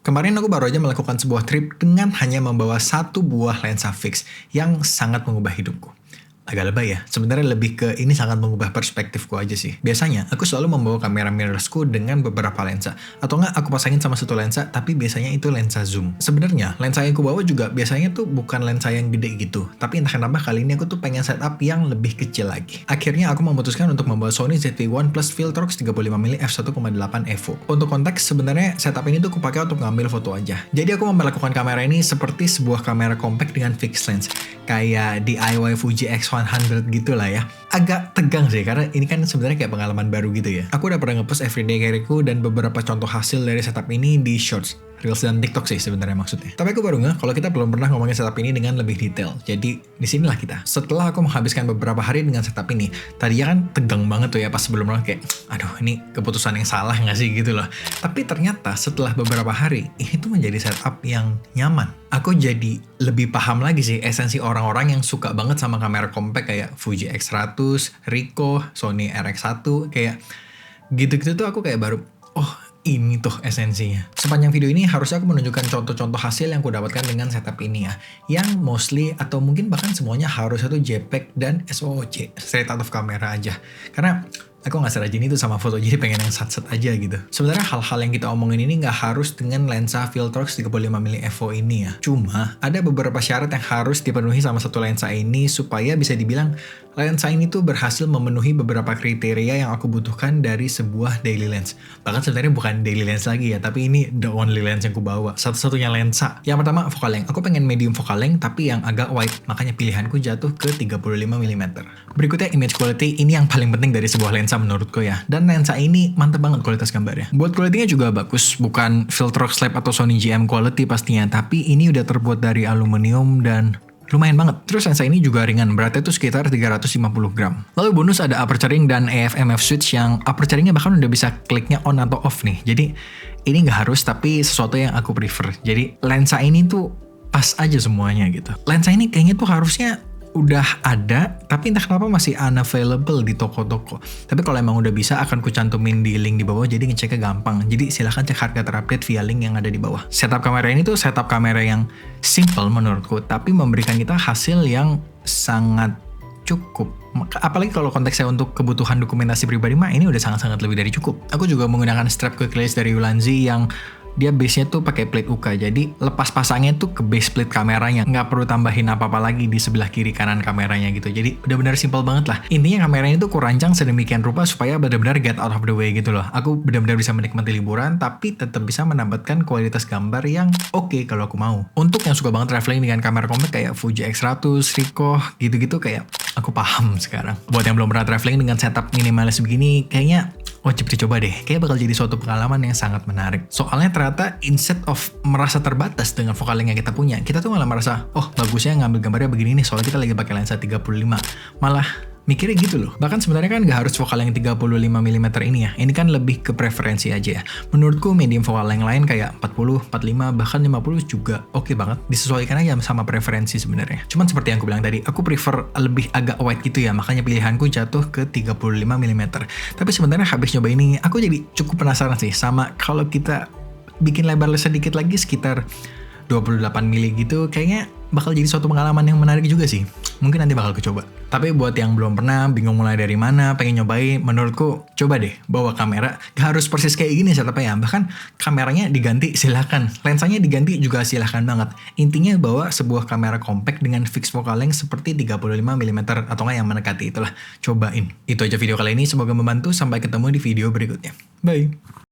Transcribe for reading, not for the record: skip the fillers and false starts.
Kemarin aku baru aja melakukan sebuah trip dengan hanya membawa satu buah lensa fix yang sangat mengubah hidupku. Agak lebay ya, sebenarnya lebih ke ini sangat mengubah perspektifku aja sih. Biasanya, aku selalu membawa kamera mirrorsku dengan beberapa lensa. Atau nggak aku pasangin sama satu lensa, tapi biasanya itu lensa zoom. Sebenarnya, lensa yang aku bawa juga biasanya tuh bukan lensa yang gede gitu. Tapi entah kenapa kali ini aku tuh pengen setup yang lebih kecil lagi. Akhirnya aku memutuskan untuk membawa Sony ZV-1 Plus Viltrox 35mm f1.8 Evo. Untuk konteks, sebenarnya setup ini tuh aku pakai untuk ngambil foto aja. Jadi aku memperlakukan kamera ini seperti sebuah kamera compact dengan fixed lens. Kayak DIY Fuji X100 gitu lah ya. Agak tegang sih, karena ini kan sebenarnya kayak pengalaman baru gitu ya. Aku udah pernah ngepost everyday carry-ku dan beberapa contoh hasil dari setup ini di Shorts, Reels, dan TikTok sih sebenarnya maksudnya. Tapi aku baru nggak kalau kita belum pernah ngomongin setup ini dengan lebih detail. Jadi disinilah kita. Setelah aku menghabiskan beberapa hari dengan setup ini, tadinya kan tegang banget tuh ya pas sebelum kayak, aduh ini keputusan yang salah nggak sih gitu loh. Tapi ternyata setelah beberapa hari, ini tuh menjadi setup yang nyaman. Aku jadi lebih paham lagi sih esensi orang-orang yang suka banget sama kamera compact kayak Fuji X100, Ricoh, Sony RX1, kayak gitu-gitu tuh aku kayak baru, oh ini tuh esensinya. Sepanjang video ini harusnya aku menunjukkan contoh-contoh hasil yang aku dapatkan dengan setup ini ya. Yang mostly atau mungkin bahkan semuanya harusnya tuh JPEG dan SOOC, straight out of camera aja. Karena aku nggak serajin itu sama foto, jadi pengen yang sat-sat aja gitu. Sebenarnya hal-hal yang kita omongin ini nggak harus dengan lensa Viltrox 35mm Evo ini ya. Cuma ada beberapa syarat yang harus dipenuhi sama satu lensa ini supaya bisa dibilang lensa ini tuh berhasil memenuhi beberapa kriteria yang aku butuhkan dari sebuah daily lens. Bahkan sebenarnya bukan daily lens lagi ya, tapi ini the only lens yang aku bawa. Satu-satunya lensa. Yang pertama focal length. Aku pengen medium focal length tapi yang agak wide. Makanya pilihanku jatuh ke 35mm. Berikutnya image quality. Ini yang paling penting dari sebuah lensa menurutku ya. Dan lensa ini mantep banget kualitas gambarnya. Buat quality-nya juga bagus. Bukan Viltrox Lab atau Sony GM quality pastinya. Tapi ini udah terbuat dari aluminium dan lumayan banget. Terus lensa ini juga ringan, beratnya itu sekitar 350 gram. Lalu bonus ada aperturing dan AF/MF switch yang aperturingnya bahkan udah bisa kliknya on atau off nih. Jadi ini nggak harus, tapi sesuatu yang aku prefer. Jadi lensa ini tuh pas aja semuanya gitu. Lensa ini kayaknya tuh harusnya udah ada, tapi entah kenapa masih unavailable di toko-toko. Tapi kalau emang udah bisa, akan ku cantumin di link di bawah, jadi ngeceknya gampang. Jadi silahkan cek harga terupdate via link yang ada di bawah. Setup kamera ini tuh setup kamera yang simple menurutku, tapi memberikan kita hasil yang sangat cukup. Apalagi kalau konteksnya untuk kebutuhan dokumentasi pribadi mah, ini udah sangat-sangat lebih dari cukup. Aku juga menggunakan strap quick release dari Ulanzi yang dia base-nya tuh pakai plate UK, jadi lepas pasangnya tuh ke base plate kameranya, nggak perlu tambahin apa-apa lagi di sebelah kiri kanan kameranya gitu. Jadi benar-benar simple banget lah. Intinya kameranya tuh kurancang sedemikian rupa supaya benar-benar get out of the way gitu loh. Aku benar-benar bisa menikmati liburan, tapi tetap bisa mendapatkan kualitas gambar yang oke kalau aku mau. Untuk yang suka banget traveling dengan kamera compact kayak Fuji X100, Ricoh, gitu-gitu kayak aku paham sekarang. Buat yang belum pernah traveling dengan setup minimalis begini, kayaknya wajib dicoba deh. Kayak bakal jadi suatu pengalaman yang sangat menarik. Soalnya ternyata instead of merasa terbatas dengan focal length yang kita punya, kita tuh malah merasa, oh bagusnya ngambil gambarnya begini nih, soalnya kita lagi pakai lensa 35. Malah mikirnya gitu loh. Bahkan sebenarnya kan nggak harus focal length 35mm ini ya. Ini kan lebih ke preferensi aja ya. Menurutku medium focal length lain kayak 40, 45, bahkan 50 juga oke banget. Disesuaikan aja sama preferensi sebenarnya. Cuman seperti yang aku bilang tadi, aku prefer lebih agak wide gitu ya. Makanya pilihanku jatuh ke 35mm. Tapi sebenarnya habis nyoba ini, aku jadi cukup penasaran sih sama kalau kita bikin lebar sedikit lagi sekitar 28 mili gitu, kayaknya bakal jadi suatu pengalaman yang menarik juga sih. Mungkin nanti bakal coba. Tapi buat yang belum pernah, bingung mulai dari mana, pengen nyobain, menurutku coba deh bawa kamera. Gak harus persis kayak gini setupnya ya. Bahkan kameranya diganti silahkan. Lensanya diganti juga silahkan banget. Intinya bawa sebuah kamera compact dengan fixed focal length seperti 35mm atau nggak yang mendekati itulah. Cobain. Itu aja video kali ini. Semoga membantu. Sampai ketemu di video berikutnya. Bye.